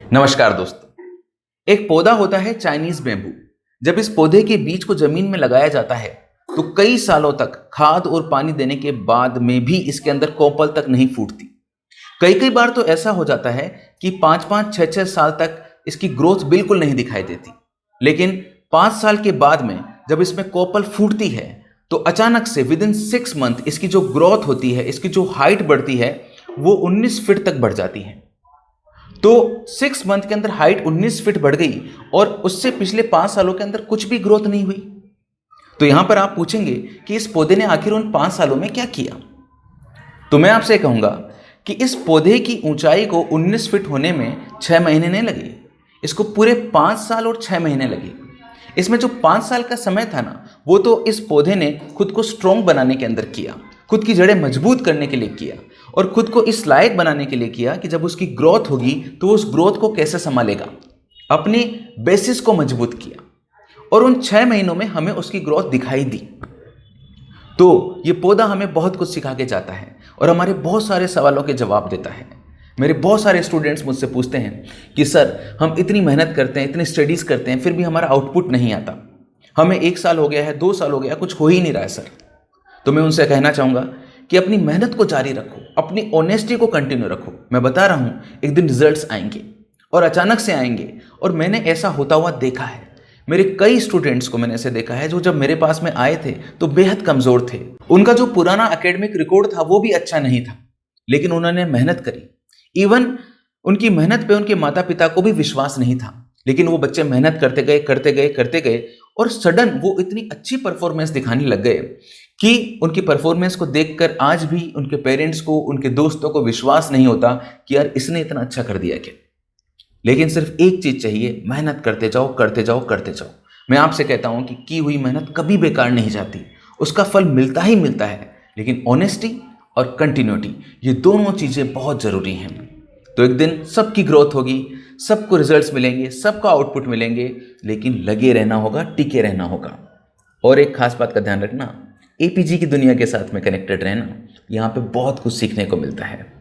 नमस्कार दोस्तों। एक पौधा होता है चाइनीज बेम्बू। जब इस पौधे के बीज को जमीन में लगाया जाता है तो कई सालों तक खाद और पानी देने के बाद में भी इसके अंदर कोपल तक नहीं फूटती। कई कई बार तो ऐसा हो जाता है कि 5-5 6-6 साल तक इसकी ग्रोथ बिल्कुल नहीं दिखाई देती। लेकिन 5 साल के बाद में जब इसमें कोपल फूटती है तो अचानक से विद इन 6 मंथ इसकी जो ग्रोथ होती है, इसकी जो हाइट बढ़ती है वो 19 फीट तक बढ़ जाती है। तो 6 मंथ के अंदर हाइट 19 फीट बढ़ गई और उससे पिछले 5 सालों के अंदर कुछ भी ग्रोथ नहीं हुई। तो यहां पर आप पूछेंगे कि इस पौधे ने आखिर उन 5 सालों में क्या किया। तो मैं आपसे कहूंगा कि इस पौधे की ऊंचाई को 19 फीट होने में 6 महीने नहीं लगे, इसको पूरे 5 साल और 6 महीने लगे। इसमें जो 5 साल का समय था ना, वो तो इस पौधे ने खुद को स्ट्रोंग बनाने के अंदर किया, खुद की जड़ें मजबूत करने के लिए किया और खुद को इस लायक बनाने के लिए किया कि जब उसकी ग्रोथ होगी तो उस ग्रोथ को कैसे संभालेगा। अपनी बेसिस को मजबूत किया और उन 6 महीनों में हमें उसकी ग्रोथ दिखाई दी। तो ये पौधा हमें बहुत कुछ सिखा के जाता है और हमारे बहुत सारे सवालों के जवाब देता है। मेरे बहुत सारे स्टूडेंट्स मुझसे पूछते हैं कि सर, हम इतनी मेहनत करते हैं, इतनी स्टडीज करते हैं, फिर भी हमारा आउटपुट नहीं आता। हमें 1 साल हो गया है, 2 साल हो गया, कुछ हो ही नहीं रहा है सर। तो मैं उनसे कहना चाहूंगा कि अपनी मेहनत को जारी रखो, अपनी ऑनेस्टी को कंटिन्यू रखो। मैं बता रहा हूं, एक दिन रिजल्ट्स आएंगे और अचानक से आएंगे। और मैंने ऐसा होता हुआ देखा है। मेरे कई स्टूडेंट्स को मैंने ऐसे देखा है जो जब मेरे पास में आए थे तो बेहद कमजोर थे। उनका जो पुराना एकेडमिक रिकॉर्ड था वो भी अच्छा नहीं था, लेकिन उन्होंने मेहनत करी। इवन उनकी मेहनत पे उनके माता पिता को भी विश्वास नहीं था, लेकिन वो बच्चे मेहनत करते गए करते गए करते गए और सडन वो इतनी अच्छी परफॉर्मेंस दिखाने लग गए कि उनकी परफॉर्मेंस को देखकर आज भी उनके पेरेंट्स को, उनके दोस्तों को विश्वास नहीं होता कि यार इसने इतना अच्छा कर दिया क्या। लेकिन सिर्फ एक चीज चाहिए, मेहनत करते जाओ करते जाओ करते जाओ। मैं आपसे कहता हूं कि की हुई मेहनत कभी बेकार नहीं जाती, उसका फल मिलता ही मिलता है। लेकिन ऑनेस्टी और कंटिन्यूटी, ये दोनों चीजें बहुत जरूरी हैं। तो एक दिन सबकी ग्रोथ होगी, सबको रिजल्ट्स मिलेंगे, सबका आउटपुट मिलेंगे, लेकिन लगे रहना होगा, टिके रहना होगा। और एक खास बात का ध्यान रखना, एपीजी की दुनिया के साथ में कनेक्टेड रहना, यहाँ पे बहुत कुछ सीखने को मिलता है।